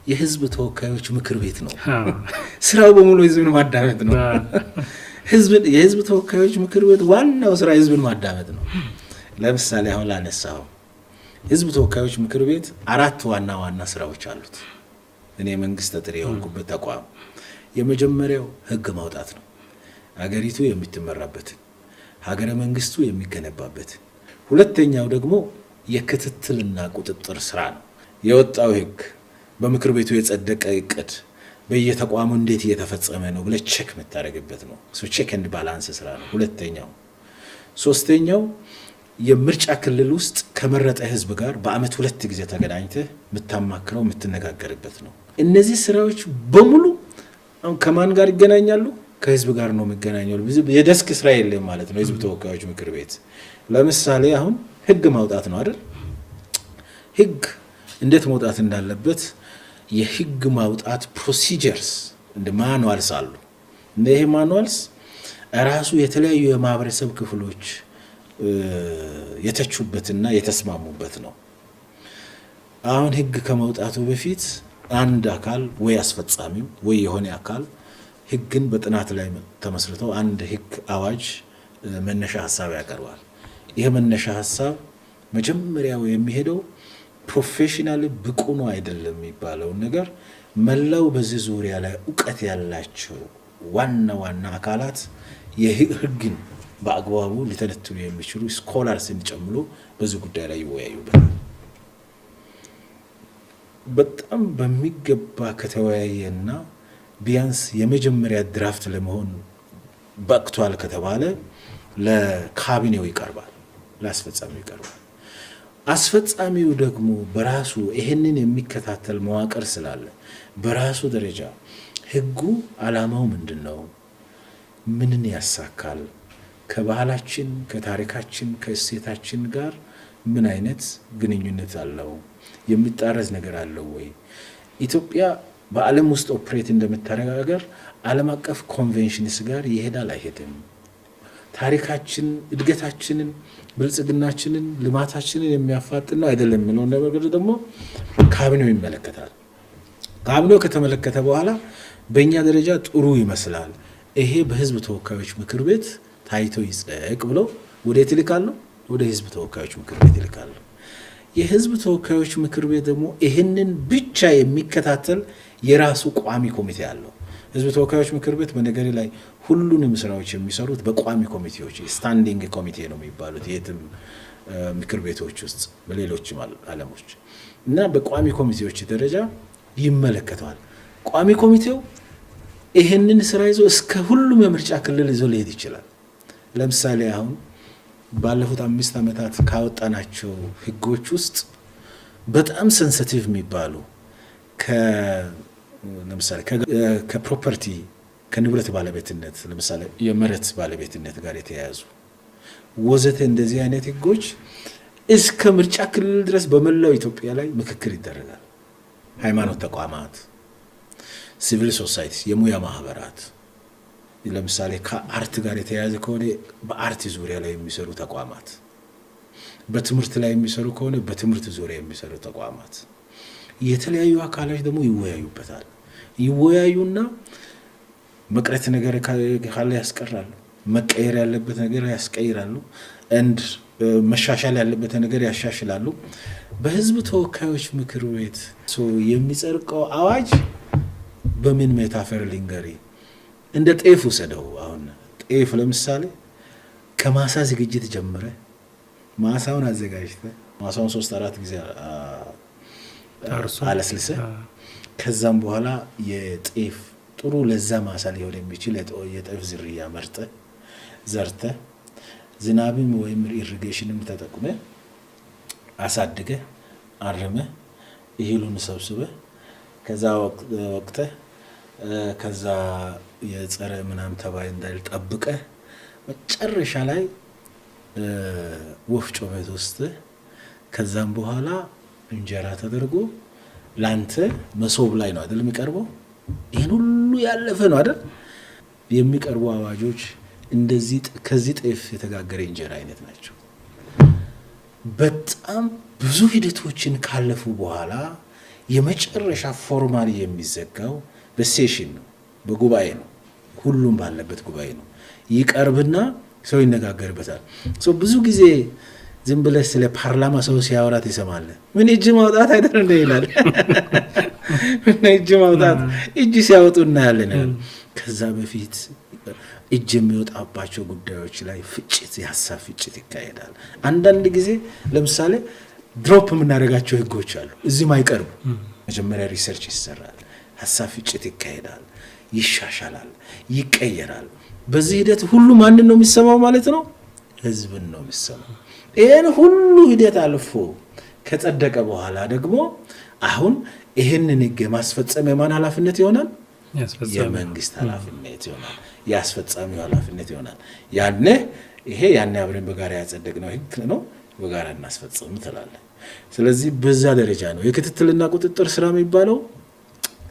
የህዝብ ተወካዮች ምክር ቤት ነው። ስራው በሙሉ ህዝብን ማዳመጥ ነው። የህዝብ ተወካዮች ምክር ቤት ዋናው ስራ ህዝብን ማዳመጥ ነው። ለምሳሌ አሁን ላነሳው ህዝብ ተወካዮች ምክር ቤት 4 ዋና ስራዎች አሉት። እኔ መንግስት ተጠሪ የሆንኩበት ተቋም የመጀመሪያው ህግ ማውጣት ነው። ሀገሪቱ የምትመራበት ሀገረ መንግስቱ የሚገነባበት። ሁለተኛው ደግሞ የክትትልና ቁጥጥር ስራ ነው። የወጣው ህግ በምክር ቤቱ የጸደቀ እቅድ በየተቋሙ እንዴት እየተፈጸመ ነው ብለ ቼክ የምታደርግበት ነው። ቼክ ኤንድ ባላንስ ስራ ነው ሁለተኛው። ሶስተኛው የምርጫ ክልል ውስጥ ከመረጠ ህዝብ ጋር በአመት 2 ጊዜ ተገናኝተህ የምታማክረው የምትነጋገርበት ነው። እነዚህ ስራዎች በሙሉ ከማን ጋር ይገናኛሉ? ከህዝብ ጋር ነው የሚገናኘው። የደስክ ስራ የለም ማለት ነው። ህዝብ ተወካዮች ምክር ቤት ለምሳሌ አሁን ህግ ማውጣት ነው አይደል? ህግ እንዴት መውጣት እንዳለበት የህግ ማውጣት ፕሮሲጀርስ እንደ ማኑዋልስ አሉ። እነዚህ ማኑዋልስ ራሱ የተለያዩ የማህበረሰብ ክፍሎች የተቹበትና የተስማሙበት ነው። አሁን ህግ ከመውጣቱ በፊት አንድ አካል ወይ አስፈጻሚው ወይ የሆነ አካል ህግን በጥናት ላይ ተመስርተው አንድ ህግ አዋጅ መነሻ ሐሳብ ያቀርባል። ይሄ መነሻ ሐሳብ መጀመሪያው የሚሄደው ፕሮፌሽናል ብቁ ነው አይደለም የሚባለው ነገር መላው በዚህ ዙሪያ ላይ ዕውቀት ያላቸው ዋና አካላት የህግን በአግባቡ ሊተነትኑ የሚችሉ ስኮላርስን ጨምሮ በዚህ ጉዳይ ላይ ይወያዩበታል። በጣም በሚገባ ከተወያየና ቢያንስ የመጀመሪያ ድራፍት ለመሆን በቅቷል ከተባለ ለካቢኔው ይቀርባል፣ ለአስፈጻሚው ይቀርባል። አስፈጻሚው ደግሞ በራሱ ይሄንን የሚከታተል መዋቅር ስላለ በራሱ ደረጃ ህጉ ዓላማው ምንድነው፣ ምንን ያሳካል፣ ከባህላችን ከታሪካችን ከእሴታችን ጋር ምን አይነት ግንኙነት አለው፣ የሚጣረስ ነገር አለው ወይ፣ ኢትዮጵያ በዓለም ውስጥ ኦፕሬት እንደምታረጋገር ዓለም አቀፍ ኮንቬንሽንስ ጋር ይሄዳል አይሄድም፣ ታሪካችን እድገታችንን ብልጽግናችንን ልማታችንን የሚያፋጥን ነው አይደለም ነው ነገር ደግሞ ካቢኔው ይመለከታል። ካቢኔው ከተመለከተ በኋላ በእኛ ደረጃ ጥሩ ይመስላል፣ ይሄ በህዝብ ተወካዮች ምክር ቤት ታይቶ ይጽደቅ ብሎ ወዴት ይልካሉ? ወደ ህዝብ ተወካዮች ምክር ቤት ይልካሉ። የህዝብ ተወካዮች ምክር ቤት ደግሞ ይሄንን ብቻ የሚከታተል የራሱ ቋሚ ኮሚቴ አለው። ህዝብ ተወካዮች ምክር ቤት በነገር ላይ ሁሉንም ስራዎች የሚሰሩት በቋሚ ኮሚቴዎች ስታንዲንግ ኮሚቴ ነው የሚባሉት የትም ምክር ቤቶች ውስጥ በሌሎችም ዓለሞች እና በቋሚ ኮሚቴዎች ደረጃ ይመለከታል። ቋሚ ኮሚቴው ይሄንን ስራ ይዞ እስከ ሁሉም የምርጫ ክልል ይዞ ሊሄድ ይችላል። ለምሳሌ አሁን ባለፉት 5 ዓመታት ካወጣናቸው ህጎች ውስጥ በጣም ሴንሲቲቭ የሚባሉ ለምሳሌ ከፕሮፐርቲ ከንብረት ባለቤትነት ለምሳሌ የመሬት ባለቤትነት ጋር የተያያዙ ወዘተ እንደዚህ አይነት ህጎች እስከ ምርጫ ክልል ድረስ በመላው ኢትዮጵያ ላይ ምክክር ይደረጋል። ሃይማኖት ተቋማት፣ ሲቪል ሶሳይቲ፣ የሙያ ማህበራት ለምሳሌ ከአርት ጋር የተያያዘ ከሆነ በአርት ዙሪያ ላይ የሚሰሩ ተቋማት፣ በትምህርት ላይ የሚሰሩ ከሆነ በትምህርት ዙሪያ የሚሰሩ ተቋማት፣ የተለያዩ አካላት ደግሞ ይወያዩበታል። ይወያዩና መቅረት ነገር ካለ ያስቀራሉ፣ መቀየር ያለበት ነገር ያስቀይራሉ፣ እንድ መሻሻል ያለበት ነገር ያሻሽላሉ። በህዝብ ተወካዮች ምክር ቤት የሚጸድቀው አዋጅ በምን ሜታፈር ሊንገሪ እንደ ጤፍ ወሰደው። አሁን ጤፍ ለምሳሌ ከማሳ ዝግጅት ጀምረ ማሳውን አዘጋጅተ ማሳውን 3-4 ጊዜ አለስልሰ ከዛም በኋላ የጤፍ ጥሩ ለዛ ማሳ ሊሆን የሚችል የጤፍ ዝርያ መርጠ ዘርተ ዝናብም ወይም ኢሪጌሽንም ተጠቅመ አሳድገ አርመ እህሉን ሰብስበ ከዛ ወቅተ ከዛ የጸረ ምናምን ተባይ እንዳይል ጠብቀ መጨረሻ ላይ ወፍጮ ቤት ውስጥ ከዛም በኋላ እንጀራ ተደርጎ ላንተ መሶብ ላይ ነው አይደል የሚቀርበው። ይሄን ሁሉ ያለፈ ነው አይደል የሚቀርቡ አዋጆች። እንደዚህ ከዚህ ጤፍ የተጋገረ እንጀራ አይነት ናቸው። በጣም ብዙ ሂደቶችን ካለፉ በኋላ የመጨረሻ ፎርማሊ የሚዘጋው በሴሽን ነው፣ በጉባኤ ነው፣ ሁሉም ባለበት ጉባኤ ነው። ይቀርብና ሰው ይነጋገርበታል። ብዙ ጊዜ ዝም ብለህ ስለ ፓርላማ ሰው ሲያወራት ይሰማል። ምን እጅ ማውጣት አይደል እንደ ይላል። ምን እጅ ማውጣት እጅ ሲያወጡ እናያለን። ከዛ በፊት እጅ የሚወጣባቸው ጉዳዮች ላይ ፍጭት፣ የሀሳብ ፍጭት ይካሄዳል። አንዳንድ ጊዜ ለምሳሌ ድሮፕ የምናደርጋቸው ህጎች አሉ፣ እዚህም አይቀርቡ። መጀመሪያ ሪሰርች ይሰራል፣ ሀሳብ ፍጭት ይካሄዳል፣ ይሻሻላል፣ ይቀየራል። በዚህ ሂደት ሁሉ ማንን ነው የሚሰማው ማለት ነው? ህዝብን ነው የሚሰማው። ይህን ሁሉ ሂደት አልፎ ከጸደቀ በኋላ ደግሞ አሁን ይህንን ህግ የማስፈጸም የማን ኃላፊነት ይሆናል? የመንግስት ኃላፊነት ይሆናል፣ የአስፈጻሚው ኃላፊነት ይሆናል። ያኔ አብረን በጋራ ያጸደቅነው ህግ ነው፣ በጋራ እናስፈጽም ትላለን። ስለዚህ በዛ ደረጃ ነው የክትትልና ቁጥጥር ስራ የሚባለው።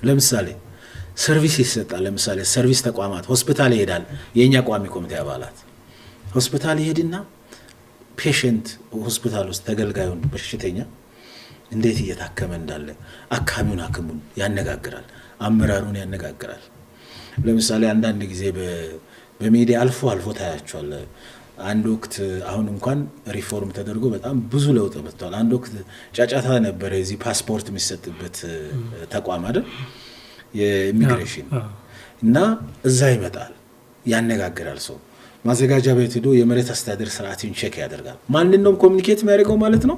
ለምሳሌ ሰርቪስ ይሰጣል። ለምሳሌ ሰርቪስ ተቋማት ሆስፒታል ይሄዳል። የኛ ቋሚ ኮሚቴ አባላት ሆስፒታል ይሄድና ፔሸንት ሆስፒታል ውስጥ ተገልጋዩን በሽተኛ እንዴት እየታከመ እንዳለ አካሚውን ሐኪሙን ያነጋግራል፣ አመራሩን ያነጋግራል። ለምሳሌ አንዳንድ ጊዜ በሚዲያ አልፎ ታያቸዋል። አንድ ወቅት አሁን እንኳን ሪፎርም ተደርጎ በጣም ብዙ ለውጥ መጥቷል። አንድ ወቅት ጫጫታ ነበረ እዚህ ፓስፖርት የሚሰጥበት ተቋም አይደል የኢሚግሬሽን እና እዛ ይመጣል፣ ያነጋግራል። ሰው ማዘጋጃ ቤት ሄዶ የመሬት አስተዳደር ስርዓትን ቼክ ያደርጋል። ማንን ነው ኮሚኒኬት የሚያደርገው ማለት ነው?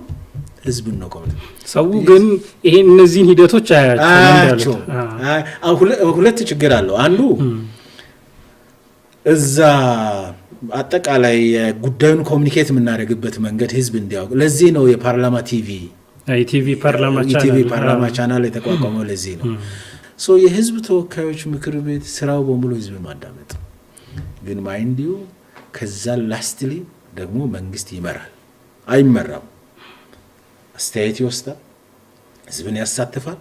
ህዝብን ነው ኮሚኒኬት። ሰው ግን እነዚህን ሂደቶች አያቸው። ሁለት ችግር አለው። አንዱ እዛ አጠቃላይ ጉዳዩን ኮሚኒኬት የምናደርግበት መንገድ ህዝብ እንዲያውቅ፣ ለዚህ ነው የፓርላማ ኢቲቪ ፓርላማ ቻናል የተቋቋመው። ለዚህ ነው የህዝብ ተወካዮች ምክር ቤት ስራው በሙሉ ህዝብ ማዳመጥ። ግን ማይንዲው ከዛ ላስትሊ ደግሞ መንግስት ይመራል አይመራም፣ አስተያየት ይወስዳል፣ ህዝብን ያሳትፋል፣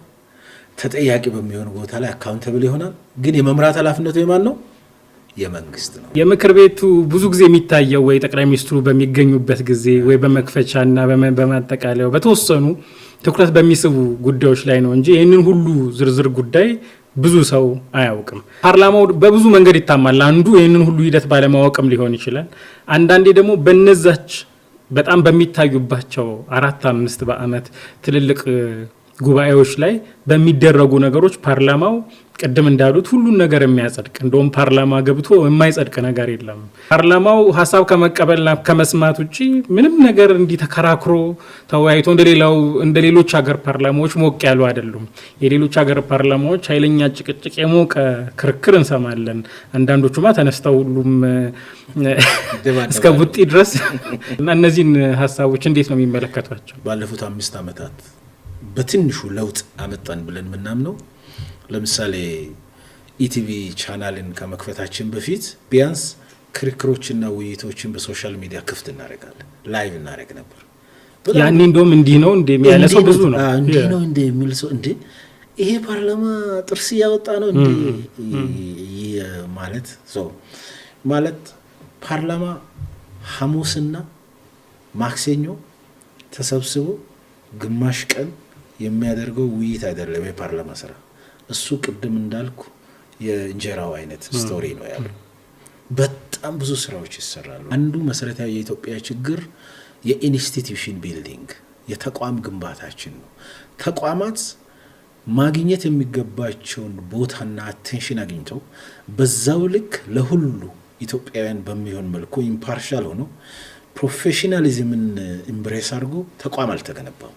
ተጠያቂ በሚሆን ቦታ ላይ አካውንተብል ይሆናል። ግን የመምራት ኃላፊነቱ የማን ነው? የመንግስት ነው። የምክር ቤቱ ብዙ ጊዜ የሚታየው ወይ ጠቅላይ ሚኒስትሩ በሚገኙበት ጊዜ ወይ በመክፈቻና በማጠቃለያው በተወሰኑ ትኩረት በሚስቡ ጉዳዮች ላይ ነው እንጂ ይህንን ሁሉ ዝርዝር ጉዳይ ብዙ ሰው አያውቅም። ፓርላማው በብዙ መንገድ ይታማል። አንዱ ይህንን ሁሉ ሂደት ባለማወቅም ሊሆን ይችላል። አንዳንዴ ደግሞ በነዛች በጣም በሚታዩባቸው 4-5 በአመት ትልልቅ ጉባኤዎች ላይ በሚደረጉ ነገሮች ፓርላማው ቀደም እንዳሉት ሁሉን ነገር የሚያጸድቅ፣ እንደውም ፓርላማ ገብቶ የማይጸድቅ ነገር የለም። ፓርላማው ሐሳብ ከመቀበልና ከመስማት ውጪ ምንም ነገር እንዲተከራክሮ ተወያይቶ እንደሌሎች ሀገር ፓርላማዎች ሞቅ ያሉ አይደሉም። የሌሎች ሀገር ፓርላማዎች ኃይለኛ ጭቅጭቅ፣ የሞቀ ክርክር እንሰማለን። አንዳንዶቹማ ተነስተው ሁሉም እስከ ቡጢ ድረስ እና እነዚህን ሐሳቦች እንዴት ነው የሚመለከቷቸው? ባለፉት 5 ዓመታት በትንሹ ለውጥ አመጣን ብለን ምናምነው ለምሳሌ ኢቲቪ ቻናልን ከመክፈታችን በፊት ቢያንስ ክርክሮችና ውይይቶችን በሶሻል ሚዲያ ክፍት እናደርጋለን፣ ላይቭ እናደርግ ነበር። ያኔ እንደውም እንዲህ ነው እንደሚያለሰው ብዙ ነው እንዲህ ነው እንደሚል ሰው እንዴ ይሄ ፓርላማ ጥርስ ያወጣ ነው እንዴ ማለት ፓርላማ ሐሙስና ማክሰኞ ተሰብስቦ ግማሽ ቀን የሚያደርገው ውይይት አይደለም የፓርላማ ስራ። እሱ ቅድም እንዳልኩ የእንጀራው አይነት ስቶሪ ነው ያለው። በጣም ብዙ ስራዎች ይሰራሉ። አንዱ መሰረታዊ የኢትዮጵያ ችግር የኢንስቲትዩሽን ቢልዲንግ የተቋም ግንባታችን ነው። ተቋማት ማግኘት የሚገባቸውን ቦታና አቴንሽን አግኝተው በዛው ልክ ለሁሉ ኢትዮጵያውያን በሚሆን መልኩ ኢምፓርሻል ሆኖ ፕሮፌሽናሊዝምን ኢምብሬስ አድርጎ ተቋም አልተገነባም።